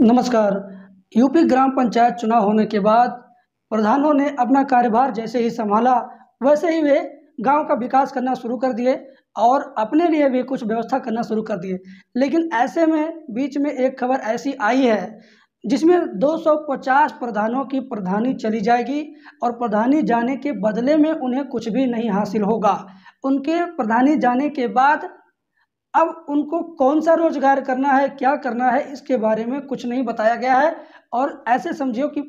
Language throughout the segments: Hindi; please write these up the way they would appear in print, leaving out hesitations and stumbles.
नमस्कार। यूपी ग्राम पंचायत चुनाव होने के बाद प्रधानों ने अपना कार्यभार जैसे ही संभाला, वैसे ही वे गांव का विकास करना शुरू कर दिए और अपने लिए भी कुछ व्यवस्था करना शुरू कर दिए। लेकिन ऐसे में बीच में एक खबर ऐसी आई है जिसमें 250 प्रधानों की प्रधानी चली जाएगी और प्रधानी जाने के बदले में उन्हें कुछ भी नहीं हासिल होगा। उनके प्रधानी जाने के बाद अब उनको कौन सा रोजगार करना है, क्या करना है, इसके बारे में कुछ नहीं बताया गया है। और ऐसे समझियो कि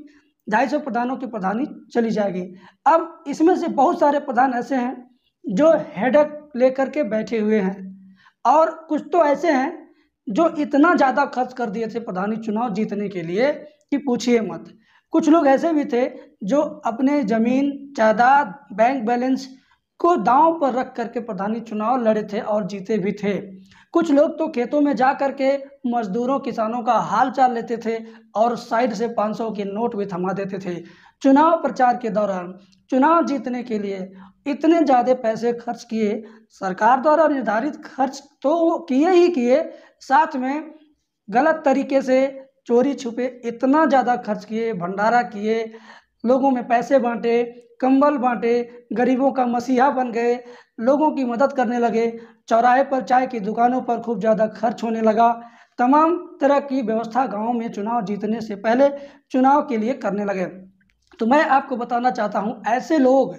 250 प्रधानों की प्रधानी चली जाएगी। अब इसमें से बहुत सारे प्रधान ऐसे हैं जो हेडेक लेकर के बैठे हुए हैं और कुछ तो ऐसे हैं जो इतना ज़्यादा खर्च कर दिए थे प्रधानी चुनाव जीतने के लिए कि पूछिए मत। कुछ लोग ऐसे भी थे जो अपने ज़मीन जायदाद बैंक बैलेंस को दांव पर रख करके प्रधानी चुनाव लड़े थे और जीते भी थे। कुछ लोग तो खेतों में जा करके मजदूरों किसानों का हाल चाल लेते थे और साइड से 500 के नोट भी थमा देते थे। चुनाव प्रचार के दौरान चुनाव जीतने के लिए इतने ज़्यादा पैसे खर्च किए, सरकार द्वारा निर्धारित खर्च तो किए ही किए, साथ में गलत तरीके से चोरी छुपे इतना ज़्यादा खर्च किए, भंडारा किए, लोगों में पैसे बांटे, कंबल बांटे, गरीबों का मसीहा बन गए, लोगों की मदद करने लगे, चौराहे पर चाय की दुकानों पर खूब ज़्यादा खर्च होने लगा। तमाम तरह की व्यवस्था गांव में चुनाव जीतने से पहले चुनाव के लिए करने लगे। तो मैं आपको बताना चाहता हूं, ऐसे लोग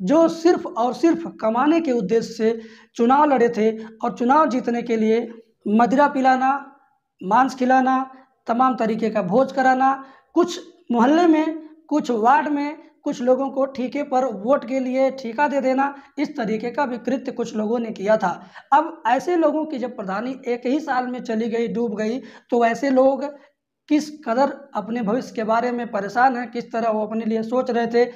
जो सिर्फ और सिर्फ कमाने के उद्देश्य से चुनाव लड़े थे और चुनाव जीतने के लिए मदिरा पिलाना, मांस खिलाना, तमाम तरीके का भोज कराना, कुछ मोहल्ले में, कुछ वार्ड में कुछ लोगों को ठेके पर वोट के लिए ठेका दे देना, इस तरीके का भी कृत्य कुछ लोगों ने किया था। अब ऐसे लोगों की जब प्रधानी एक ही साल में चली गई, डूब गई, तो ऐसे लोग किस कदर अपने भविष्य के बारे में परेशान हैं, किस तरह वो अपने लिए सोच रहे थे,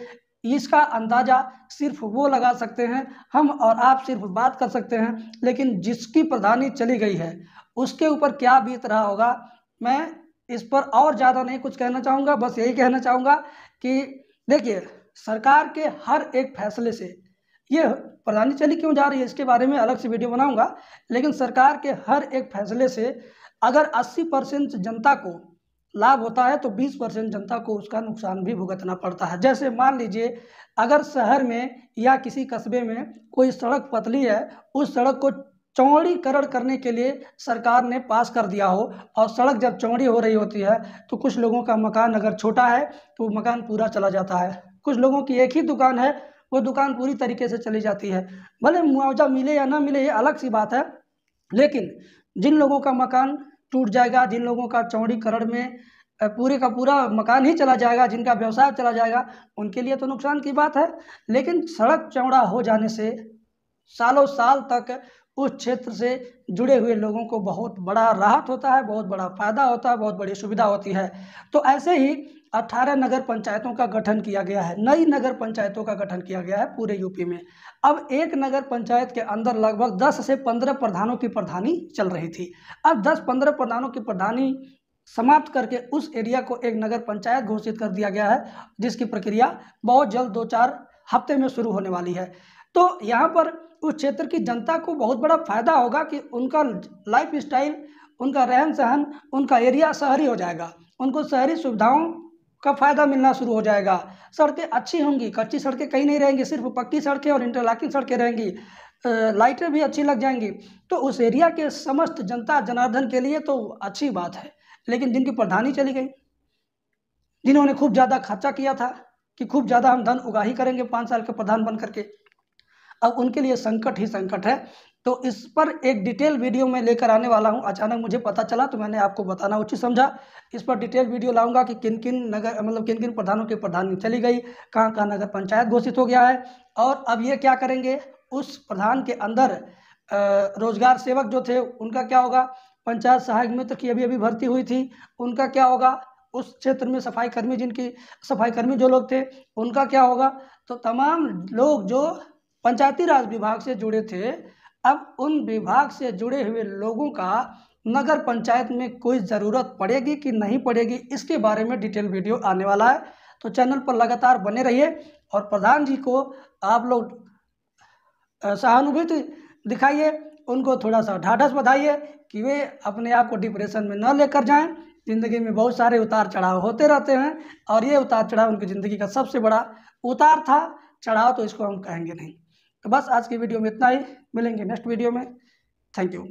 इसका अंदाज़ा सिर्फ वो लगा सकते हैं। हम और आप सिर्फ बात कर सकते हैं, लेकिन जिसकी प्रधानी चली गई है उसके ऊपर क्या बीत रहा होगा, मैं इस पर और ज़्यादा नहीं कुछ कहना चाहूँगा। बस यही कहना चाहूँगा कि देखिए, सरकार के हर एक फैसले से, ये प्रधानी चली क्यों जा रही है इसके बारे में अलग से वीडियो बनाऊंगा, लेकिन सरकार के हर एक फैसले से अगर 80% जनता को लाभ होता है तो 20% जनता को उसका नुकसान भी भुगतना पड़ता है। जैसे मान लीजिए, अगर शहर में या किसी कस्बे में कोई सड़क पतली है, उस सड़क को चौड़ीकरण करने के लिए सरकार ने पास कर दिया हो और सड़क जब चौड़ी हो रही होती है तो कुछ लोगों का मकान अगर छोटा है तो मकान पूरा चला जाता है, कुछ लोगों की एक ही दुकान है वो दुकान पूरी तरीके से चली जाती है। भले मुआवजा मिले या ना मिले ये अलग सी बात है, लेकिन जिन लोगों का मकान टूट जाएगा, जिन लोगों का चौड़ीकरण में पूरे का पूरा मकान ही चला जाएगा, जिनका व्यवसाय चला जाएगा, उनके लिए तो नुकसान की बात है। लेकिन सड़क चौड़ा हो जाने से सालों साल तक उस क्षेत्र से जुड़े हुए लोगों को बहुत बड़ा राहत होता है, बहुत बड़ा फायदा होता है, बहुत बड़ी सुविधा होती है। तो ऐसे ही 18 नगर पंचायतों का गठन किया गया है, नई नगर पंचायतों का गठन किया गया है पूरे यूपी में। अब एक नगर पंचायत के अंदर लगभग 10 से 15 प्रधानों की प्रधानी चल रही थी। अब 10-15 प्रधानों की प्रधानी समाप्त करके उस एरिया को एक नगर पंचायत घोषित कर दिया गया है, जिसकी प्रक्रिया बहुत जल्द 2-4 हफ्ते में शुरू होने वाली है। तो यहाँ पर उस क्षेत्र की जनता को बहुत बड़ा फायदा होगा कि उनका लाइफ स्टाइल, उनका रहन सहन, उनका एरिया शहरी हो जाएगा, उनको शहरी सुविधाओं का फायदा मिलना शुरू हो जाएगा। सड़कें अच्छी होंगी, कच्ची सड़कें कहीं नहीं रहेंगी, सिर्फ पक्की सड़कें और इंटरलॉकिंग सड़कें रहेंगी, लाइटें भी अच्छी लग जाएंगी। तो उस एरिया के समस्त जनता जनार्दन के लिए तो अच्छी बात है। लेकिन जिनकी प्रधानी चली गई, जिन्होंने खूब ज़्यादा खर्चा किया था कि खूब ज़्यादा हम धन उगाही करेंगे 5 साल के प्रधान बन करके, अब उनके लिए संकट ही संकट है। तो इस पर एक डिटेल वीडियो में लेकर आने वाला हूं। अचानक मुझे पता चला तो मैंने आपको बताना उचित समझा। इस पर डिटेल वीडियो लाऊंगा कि किन किन नगर किन किन प्रधानों की प्रधानी चली गई, कहाँ कहाँ नगर पंचायत घोषित हो गया है और अब ये क्या करेंगे। उस प्रधान के अंदर रोजगार सेवक जो थे उनका क्या होगा, पंचायत सहायक मित्र की अभी अभी भर्ती हुई थी उनका क्या होगा, उस क्षेत्र में सफाई कर्मी जो लोग थे उनका क्या होगा। तो तमाम लोग जो पंचायती राज विभाग से जुड़े थे, अब उन विभाग से जुड़े हुए लोगों का नगर पंचायत में कोई ज़रूरत पड़ेगी कि नहीं पड़ेगी, इसके बारे में डिटेल वीडियो आने वाला है। तो चैनल पर लगातार बने रहिए और प्रधान जी को आप लोग सहानुभूति दिखाइए, उनको थोड़ा सा ढाढ़स बधाइए कि वे अपने आप को डिप्रेशन में न लेकर जाएं ज़िंदगी में बहुत सारे उतार चढ़ाव होते रहते हैं, और ये उतार चढ़ाव उनकी ज़िंदगी का सबसे बड़ा उतार था। चढ़ाव तो इसको हम कहेंगे नहीं। तो बस आज की वीडियो में इतना ही, मिलेंगे नेक्स्ट वीडियो में। Thank you.